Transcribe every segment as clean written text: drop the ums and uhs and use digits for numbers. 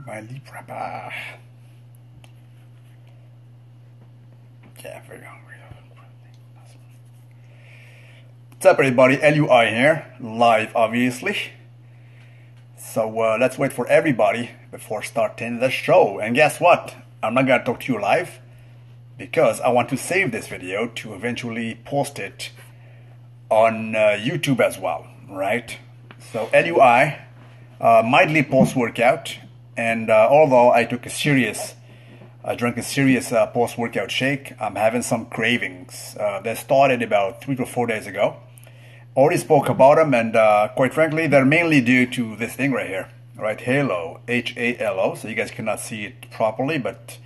my Libra. Yeah, very hungry. What's up, everybody? LUI here, live, obviously. So let's wait for everybody before starting the show. And guess what? I'm not gonna talk to you live because I want to save this video to eventually post it on YouTube as well, right? So LUI, mildly post-workout, and although I drank a serious post-workout shake, I'm having some cravings. They started about 3 to 4 days ago. Already spoke about them, and quite frankly, they're mainly due to this thing right here, right? Halo, H-A-L-O. So you guys cannot see it properly, but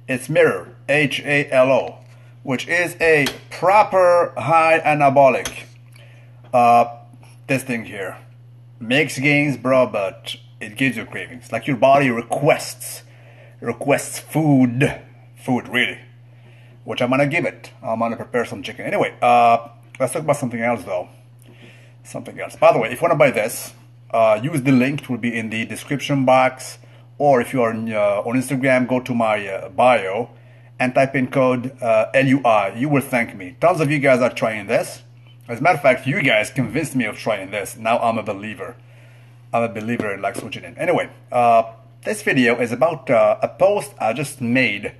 it's Mirror, H-A-L-O, which is a proper high anabolic. This thing here makes gains, bro, but it gives you cravings. Like your body requests food, really, which I'm gonna give it. I'm gonna prepare some chicken. Anyway, let's talk about something else though. Something else. By the way, if you want to buy this, use the link. It will be in the description box, or if you are on Instagram, go to my bio and type in code LUI. You will thank me. Tons of you guys are trying this. As a matter of fact, you guys convinced me of trying this. Now I'm a believer. I'm a believer in like switching in. Anyway, this video is about a post I just made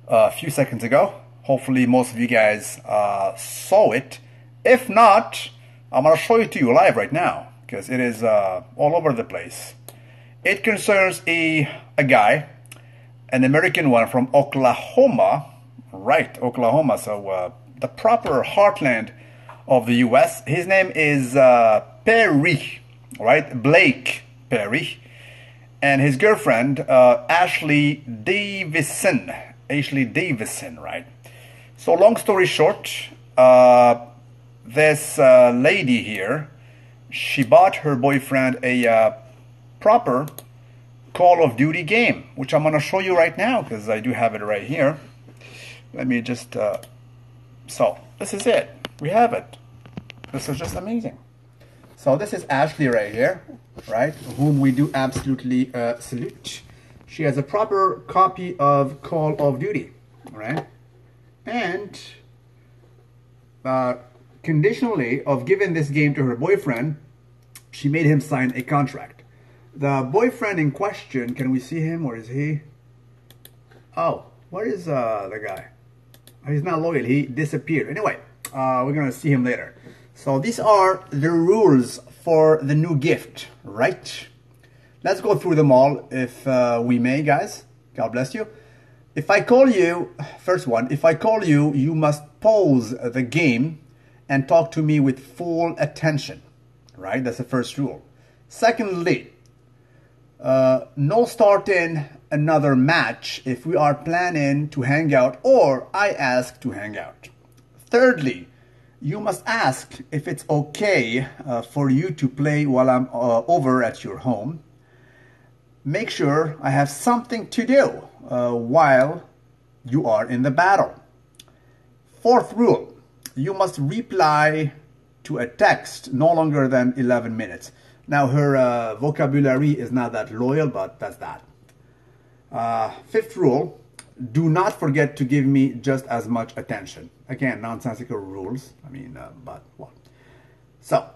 a few seconds ago. Hopefully most of you guys saw it. If not, I'm going to show it to you live right now because it is all over the place. It concerns a guy, an American one from Oklahoma, right? Oklahoma, so the proper heartland of the US. His name is Perry, right? Blake Perry, and his girlfriend Ashley Davison, right? So long story short, this lady here, she bought her boyfriend a proper Call of Duty game, which I'm gonna show you right now because I do have it right here. Let me just so this is it. We have it. This is just amazing. So this is Ashley right here, right? Whom we do absolutely salute. She has a proper copy of Call of Duty, right? And conditionally of giving this game to her boyfriend, she made him sign a contract. The boyfriend in question, can we see him? Where is he? Oh, where is the guy? He's not loyal. He disappeared. Anyway, we're gonna see him later. So these are the rules for the new gift, right? Let's go through them all if we may, guys. God bless you. If I call you, first one, if I call you, you must pause the game and talk to me with full attention, right? That's the first rule. Secondly, no starting another match if we are planning to hang out or I ask to hang out. Thirdly, you must ask if it's okay for you to play while I'm over at your home. Make sure I have something to do while you are in the battle. Fourth rule, you must reply to a text no longer than 11 minutes. Now her vocabulary is not that loyal, but that's that. Fifth rule, do not forget to give me just as much attention. Again, nonsensical rules. I mean, but what? So,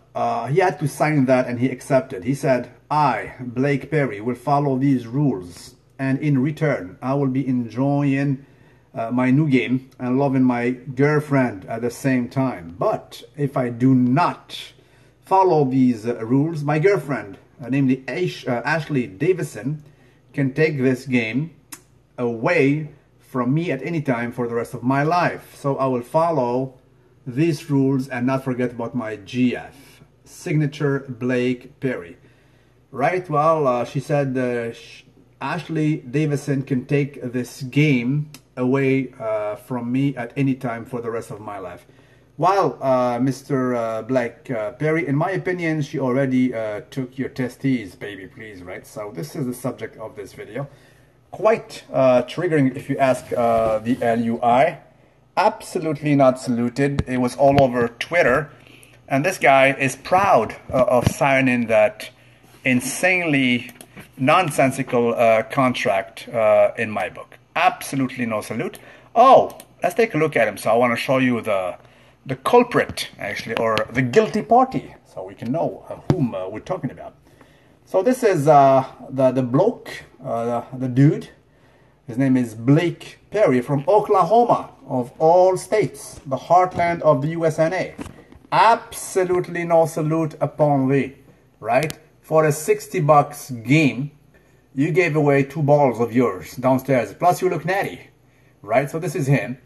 he had to sign that and he accepted. He said, I, Blake Perry, will follow these rules. And in return, I will be enjoying my new game and loving my girlfriend at the same time. But if I do not follow these rules, my girlfriend, namely Ashley Davison, can take this game away from me at any time for the rest of my life. So I will follow these rules and not forget about my GF. Signature Blake Perry. Right? Well, she said Ashley Davison can take this game away from me at any time for the rest of my life. While Mr. Blake Perry, in my opinion, she already took your testes, baby, please, right? So this is the subject of this video. Quite triggering if you ask the LUI. Absolutely not saluted. It was all over Twitter. And this guy is proud of signing that insanely nonsensical contract in my book. Absolutely no salute. Oh, let's take a look at him. So I want to show you the culprit, actually, or the guilty party, so we can know whom we're talking about. So this is the bloke, the dude. His name is Blake Perry from Oklahoma, of all states, the heartland of the USNA. Absolutely no salute upon thee, right? For a $60 game, you gave away 2 balls of yours downstairs. Plus you look natty, right? So this is him.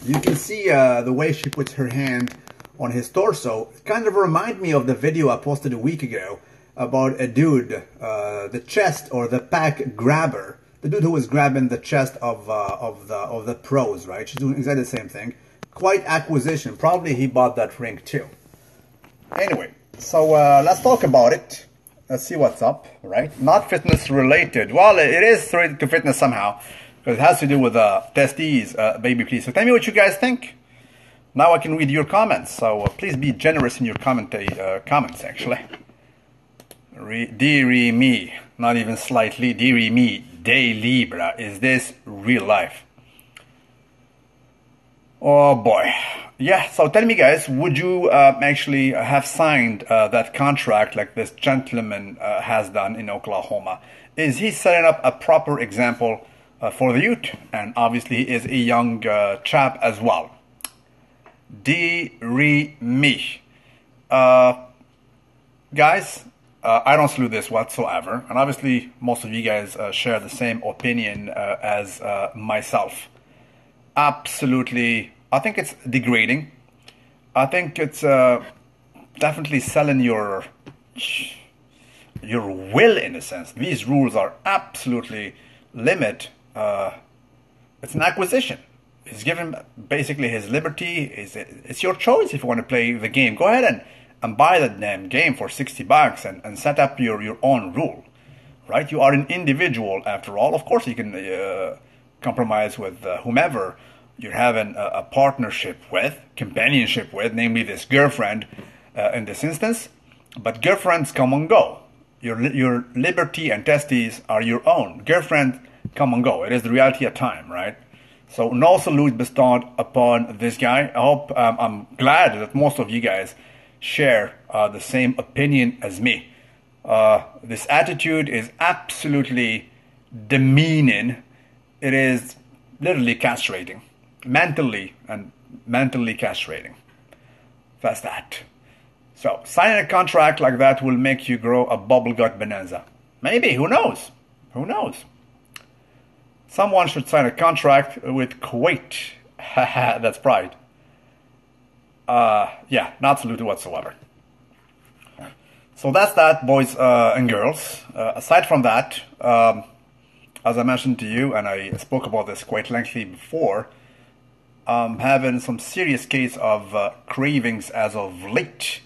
You can see the way she puts her hand on his torso. It kind of reminds me of the video I posted a week ago about a dude, the chest or the pack grabber. The dude who was grabbing the chest of the pros, right? She's doing exactly the same thing. Quite acquisition. Probably he bought that ring too. Anyway, so let's talk about it. Let's see what's up, right? Not fitness related. Well, it is related to fitness somehow, because it has to do with testes, baby, please. So tell me what you guys think. Now I can read your comments. So please be generous in your comments, actually. Dearie me, not even slightly. Dearie me. De Libra, is this real life? Oh boy. Yeah, so tell me guys, would you actually have signed that contract like this gentleman has done in Oklahoma? Is he setting up a proper example for the youth? And obviously he is a young chap as well. Dearie me. Guys, I don't salute this whatsoever, and obviously most of you guys share the same opinion as myself. Absolutely, I think it's degrading. I think it's definitely selling your will in a sense. These rules are absolutely limit. It's an acquisition. He's given basically his liberty. It's your choice if you want to play the game. Go ahead and buy the damn game for $60 and set up your own rule, right? You are an individual after all. Of course you can compromise with whomever you're having a partnership with, companionship with, namely this girlfriend in this instance. But girlfriends come and go. Your liberty and testes are your own. Girlfriend come and go. It is the reality of time, right? So no salute bestowed upon this guy. I hope, I'm glad that most of you guys share the same opinion as me. This attitude is absolutely demeaning. It is literally castrating, mentally castrating. That's that. So signing a contract like that will make you grow a bubble gut bonanza. Maybe, who knows? Who knows? Someone should sign a contract with Kuwait. Haha, that's pride. Yeah, not saluted whatsoever. So that's that, boys and girls. Aside from that, as I mentioned to you, and I spoke about this quite lengthily before, I'm having some serious case of cravings as of late.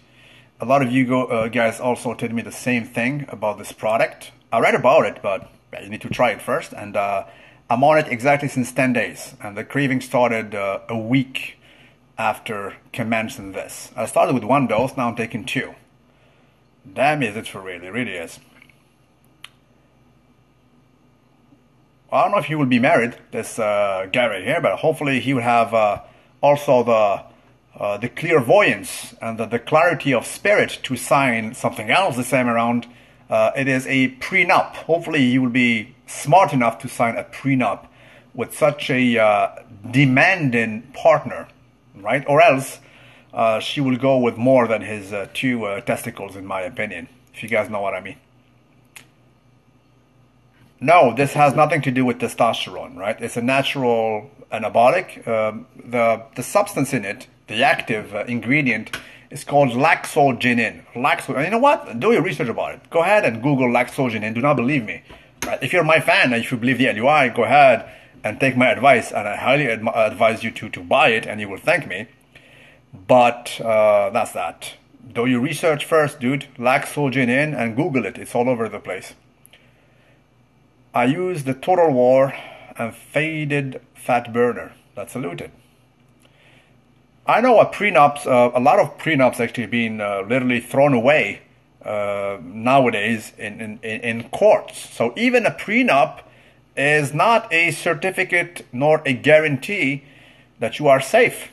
A lot of you guys also told me the same thing about this product. I read about it, but you need to try it first. And I'm on it exactly since 10 days. And the craving started a week after commencing this. I started with 1 dose, now I'm taking 2. Damn, is it for real? It really is. I don't know if he will be married, this guy right here, but hopefully he will have also the clairvoyance and the clarity of spirit to sign something else this time around. It is a prenup. Hopefully he will be smart enough to sign a prenup with such a demanding partner, right? Or else she will go with more than his 2 testicles, in my opinion, if you guys know what I mean. No, this has nothing to do with testosterone, right? It's a natural anabolic. The substance in it, the active ingredient, is called laxogenin. And you know what? Do your research about it. Go ahead and Google laxogenin. Do not believe me. Right? If you're my fan and if you believe the LUI, go ahead and take my advice. And I highly advise you to buy it, and you will thank me. But that's that. Do your research first, dude. Laxogenin, and Google it. It's all over the place. I use the Total War and Faded Fat Burner. That's saluted. I know a lot of prenups actually being literally thrown away nowadays in courts. So even a prenup is not a certificate nor a guarantee that you are safe.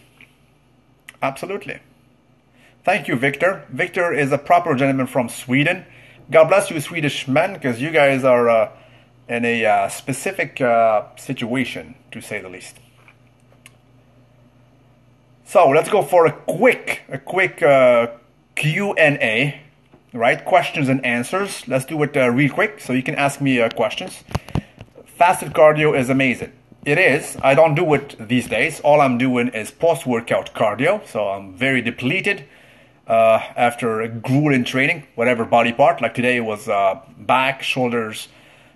Absolutely. Thank you, Victor. Victor is a proper gentleman from Sweden. God bless you, Swedish men, because you guys are in a specific situation, to say the least. So let's go for a quick Q&A, right? Questions and answers. Let's do it real quick, so you can ask me questions. Fasted cardio is amazing. It is. I don't do it these days. All I'm doing is post-workout cardio, so I'm very depleted after grueling training, whatever body part. Like today it was back, shoulders,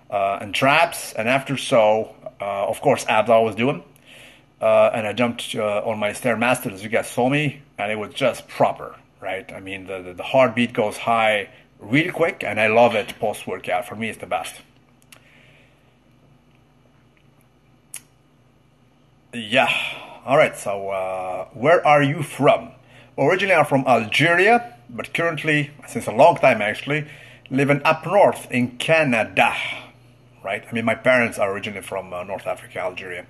and traps, and after so, of course, abs I was doing. And I jumped on my Stairmaster, as you guys saw me, and it was just proper, right? I mean, the heartbeat goes high really quick, and I love it post-workout. For me, it's the best. Yeah. All right, so where are you from? Originally, I'm from Algeria, but currently, since a long time actually, living up north in Canada, right? I mean, my parents are originally from North Africa, Algeria.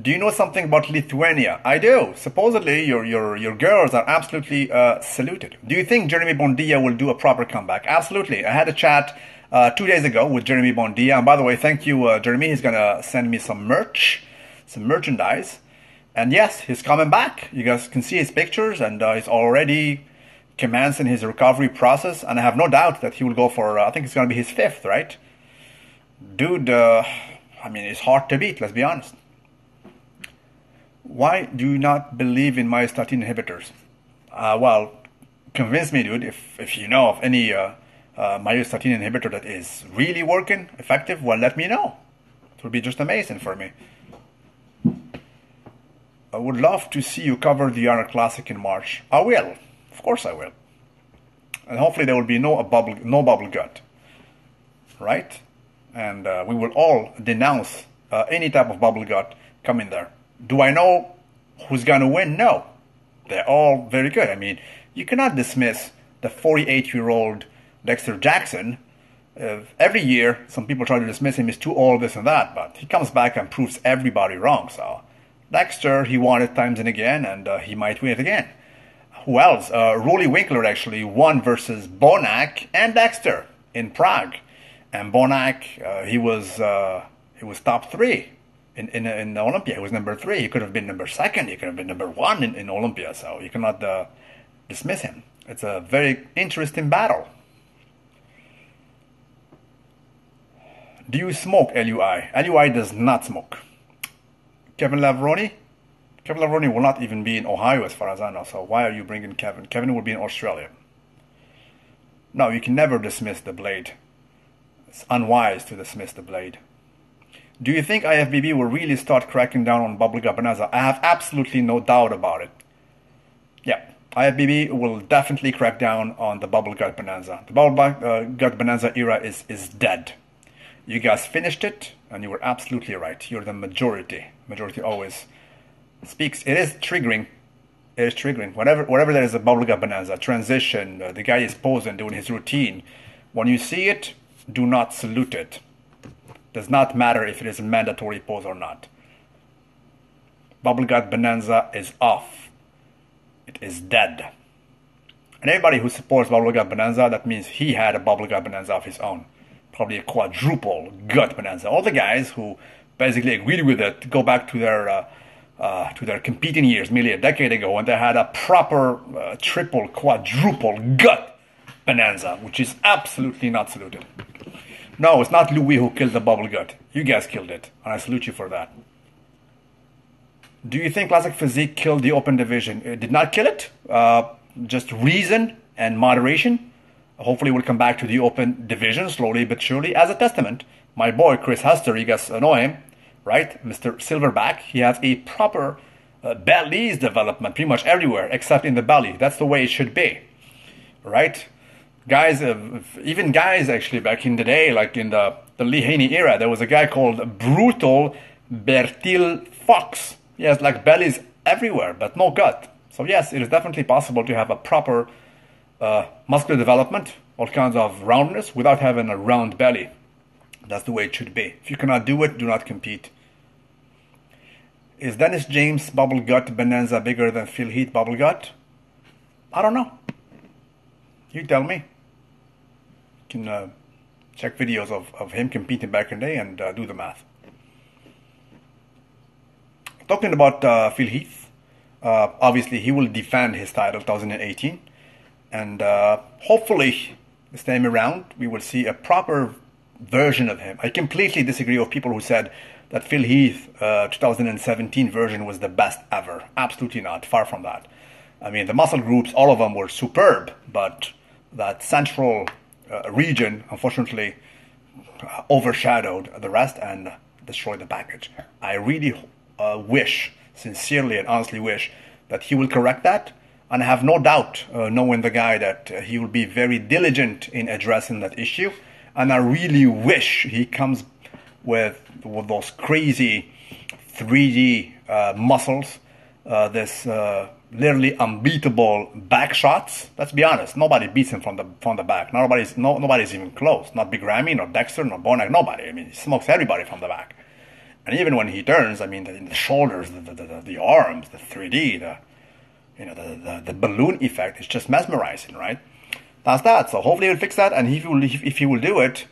Do you know something about Lithuania? I do. Supposedly, your girls are absolutely saluted. Do you think Jeremy Bondia will do a proper comeback? Absolutely. I had a chat 2 days ago with Jeremy Bondia. And by the way, thank you, Jeremy. He's going to send me some merch, some merchandise. And yes, he's coming back. You guys can see his pictures, and he's already commencing his recovery process. And I have no doubt that he will go for, I think it's going to be his 5th, right? Dude, I mean, it's hard to beat, let's be honest. Why do you not believe in myostatin inhibitors? Well, convince me, dude. If you know of any myostatin inhibitor that is really working, effective, well, let me know. It would be just amazing for me. I would love to see you cover the Arnold Classic in March. I will. Of course I will. And hopefully there will be no bubble gut. Right? And we will all denounce any type of bubble gut coming there. Do I know who's going to win? No. They're all very good. I mean, you cannot dismiss the 48-year-old Dexter Jackson. Every year, some people try to dismiss him. He's too old, this and that. But he comes back and proves everybody wrong. So, Dexter, he won it times and again, and he might win it again. Who else? Roly Winkler actually won versus Bonac and Dexter in Prague. And Bonac, he was top 3. In Olympia, he was number 3. He could have been number 2nd. He could have been number 1 in Olympia. So you cannot dismiss him. It's a very interesting battle. Do you smoke, LUI? LUI does not smoke. Kevin Lavroni? Kevin Lavroni will not even be in Ohio as far as I know. So why are you bringing Kevin? Kevin will be in Australia. No, you can never dismiss the blade. It's unwise to dismiss the blade. Do you think IFBB will really start cracking down on Bubble Gut Bonanza? I have absolutely no doubt about it. Yeah, IFBB will definitely crack down on the Bubble Gut Bonanza. The Bubble Gut Bonanza era is dead. You guys finished it, and you were absolutely right. You're the majority. Majority always speaks. It is triggering. It is triggering. Whenever there is a Bubble Gut Bonanza, transition, the guy is posing, doing his routine. When you see it, do not salute it. Does not matter if it is a mandatory pose or not. Bubble Gut Bonanza is off. It is dead. And everybody who supports Bubble Gut Bonanza, that means he had a Bubble Gut Bonanza of his own. Probably a quadruple gut bonanza. All the guys who basically agreed with it go back to their competing years, nearly a decade ago, when they had a proper triple, quadruple gut bonanza, which is absolutely not saluted. No, it's not Louis who killed the bubble gut. You guys killed it, and I salute you for that. Do you think Classic Physique killed the open division? It did not kill it. Just reason and moderation. Hopefully we'll come back to the open division slowly but surely. As a testament, my boy Chris Hester, you guys know him, right? Mr. Silverback. He has a proper belly's development pretty much everywhere except in the belly. That's the way it should be, right? Guys, even guys actually back in the day, like in the Lee Haney era, there was a guy called Brutal Bertil Fox. He has like bellies everywhere, but no gut. So yes, it is definitely possible to have a proper muscular development, all kinds of roundness without having a round belly. That's the way it should be. If you cannot do it, do not compete. Is Dennis James bubble gut bonanza bigger than Phil Heath bubble gut? I don't know. You tell me. You can check videos of him competing back in the day and do the math. Talking about Phil Heath, obviously he will defend his title 2018, and hopefully this time around we will see a proper version of him. I completely disagree with people who said that Phil Heath 2017 version was the best ever. Absolutely not. Far from that. I mean, the muscle groups, all of them were superb, but that central region, unfortunately, overshadowed the rest and destroyed the package. I really wish, sincerely and honestly wish, that he will correct that. And I have no doubt, knowing the guy, that he will be very diligent in addressing that issue. And I really wish he comes with those crazy 3D muscles, this literally unbeatable back shots. Let's be honest, nobody beats him from the back. Nobody's even close. Not Big Ramy, nor Dexter, nor Bonac. Nobody. I mean, he smokes everybody from the back. And even when he turns, I mean, the shoulders, the arms, the 3D, the balloon effect is just mesmerizing, right? That's that. So hopefully he'll fix that, and if he will do it,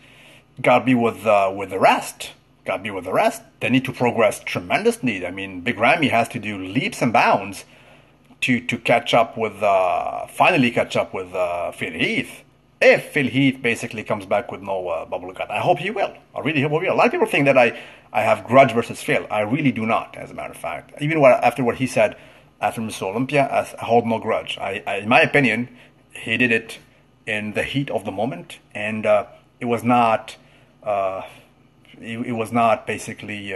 gotta be with the rest. Gotta be with the rest. They need to progress tremendously. I mean, Big Ramy has to do leaps and bounds to catch up with finally catch up with Phil Heath. If Phil Heath basically comes back with no bubble gut, I hope he will. I really hope he will. A lot of people think that I have grudge versus Phil. I really do not, as a matter of fact. Even after what he said after Mr. Olympia, I hold no grudge. In my opinion, he did it in the heat of the moment, and it was not basically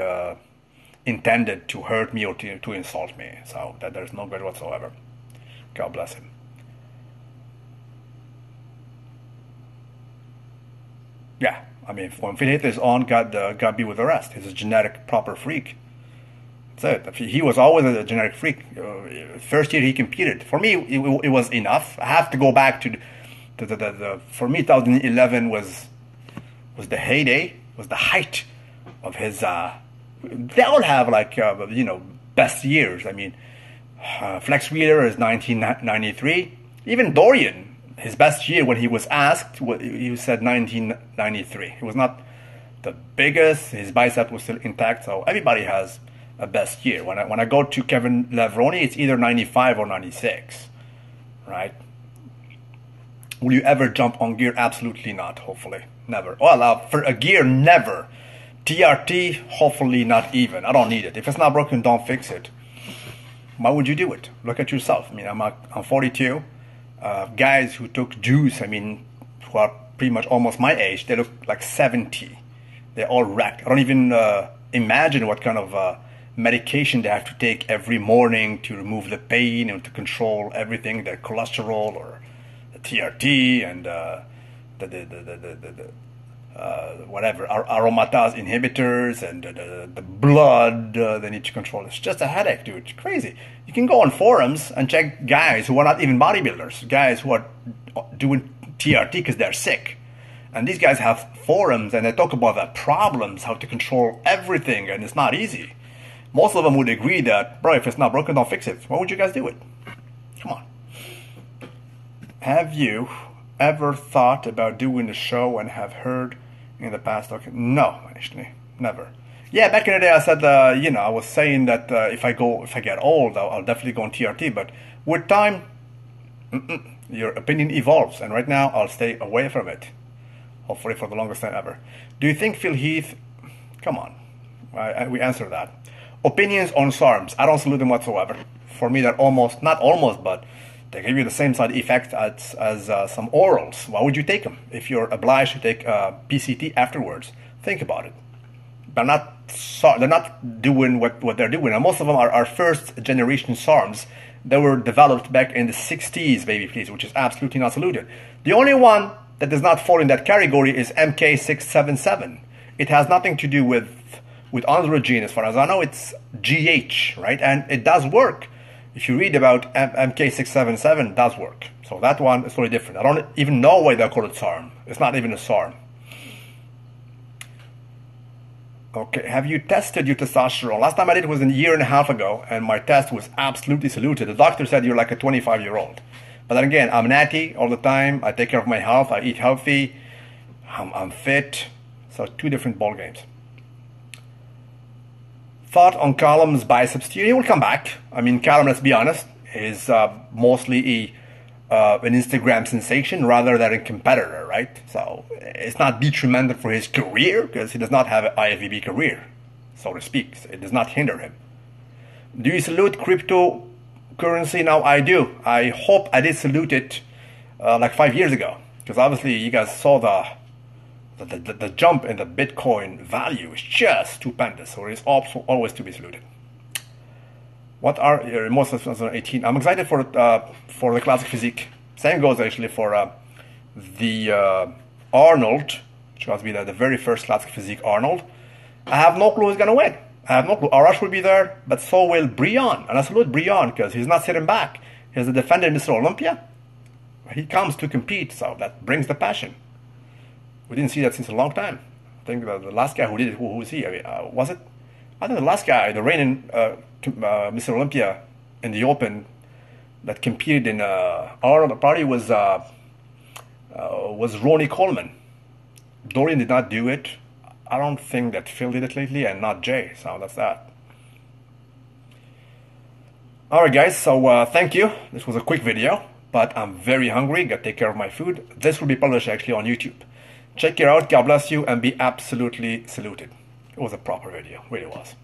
intended to hurt me or to insult me. So that there's no grudge whatsoever. God bless him. Yeah, I mean, when Phil Heath is on, God be with the rest. He's a genetic proper freak. That's it. He was always a genetic freak. First year he competed. For me, it was enough. I have to go back to for me, 2011 was the heyday, was the height of his. They all have like best years. I mean, Flex Wheeler is 1993. Even Dorian, his best year when he was asked, he said 1993. It was not the biggest. His bicep was still intact. So everybody has a best year. When I go to Kevin Levrone, it's either 95 or 96, right? Will you ever jump on gear? Absolutely not. Hopefully, never. Well, for a gear, never. TRT, hopefully not even. I don't need it. If it's not broken, don't fix it. Why would you do it? Look at yourself. I mean, I'm 42. Guys who took juice, I mean, who are pretty much almost my age, they look like 70. They're all wrecked. I don't even imagine what kind of medication they have to take every morning to remove the pain and to control everything, their cholesterol or the TRT and whatever, aromatase inhibitors and the blood they need to control. It's just a headache, dude. It's crazy. You can go on forums and check guys who are not even bodybuilders, guys who are doing TRT because they're sick. And these guys have forums and they talk about the problems, how to control everything, and it's not easy. Most of them would agree that, bro, if it's not broken, don't fix it. Why would you guys do it? Come on. Have you ever thought about doing the show and have heard in the past? Okay, no, actually, never. Yeah, back in the day, I said, I was saying that if I get old, I'll definitely go on TRT. But with time, your opinion evolves, and right now, I'll stay away from it. Hopefully, for the longest time ever. Do you think Phil Heath? Come on, we answered that. Opinions on SARMs. I don't salute them whatsoever. For me, they're not almost, but they give you the same side effects as some orals. Why would you take them if you're obliged to take PCT afterwards? Think about it. They're not doing what they're doing. And most of them are first generation SARMs that were developed back in the 60s, baby please, which is absolutely not saluted. The only one that does not fall in that category is MK677. It has nothing to do with androgen, as far as I know. It's GH, right? And it does work. If you read about MK677, it does work. So that one is totally different. I don't even know why they call it SARM. It's not even a SARM. Okay, have you tested your testosterone? Last time I did it was a year and a half ago, and my test was absolutely saluted. The doctor said you're like a 25-year-old. But then again, I'm natty all the time. I take care of my health. I eat healthy. I'm fit. So 2 different ball games. Thought on Callum's biceps tear. He will come back. I mean, Callum, let's be honest, is mostly an Instagram sensation rather than a competitor, right? So it's not detrimental for his career because he does not have an IFBB career, so to speak. So it does not hinder him. Do you salute cryptocurrency? Now I do. I hope I did salute it like 5 years ago, because obviously you guys saw the jump in the Bitcoin value is just stupendous, so it is also always to be saluted. What are your most of 2018? I'm excited for the classic physique. Same goes actually for the Arnold, which was be the very first classic physique Arnold. I have no clue who's gonna win. I have no clue. Arash will be there, but so will Brion. And I salute Brion because he's not sitting back. He's the defending Mr. Olympia. He comes to compete, so that brings the passion. We didn't see that since a long time. I think the last guy who did it, who was he? I mean, was it? I think the last guy, the reigning Mr. Olympia in the Open that competed in Arnold party was Ronnie Coleman. Dorian did not do it. I don't think that Phil did it lately, and not Jay. So that's that. All right, guys. So thank you. This was a quick video, but I'm very hungry. Gotta take care of my food. This will be published actually on YouTube. Check it out. God bless you, and be absolutely saluted. It was a proper video. Really was.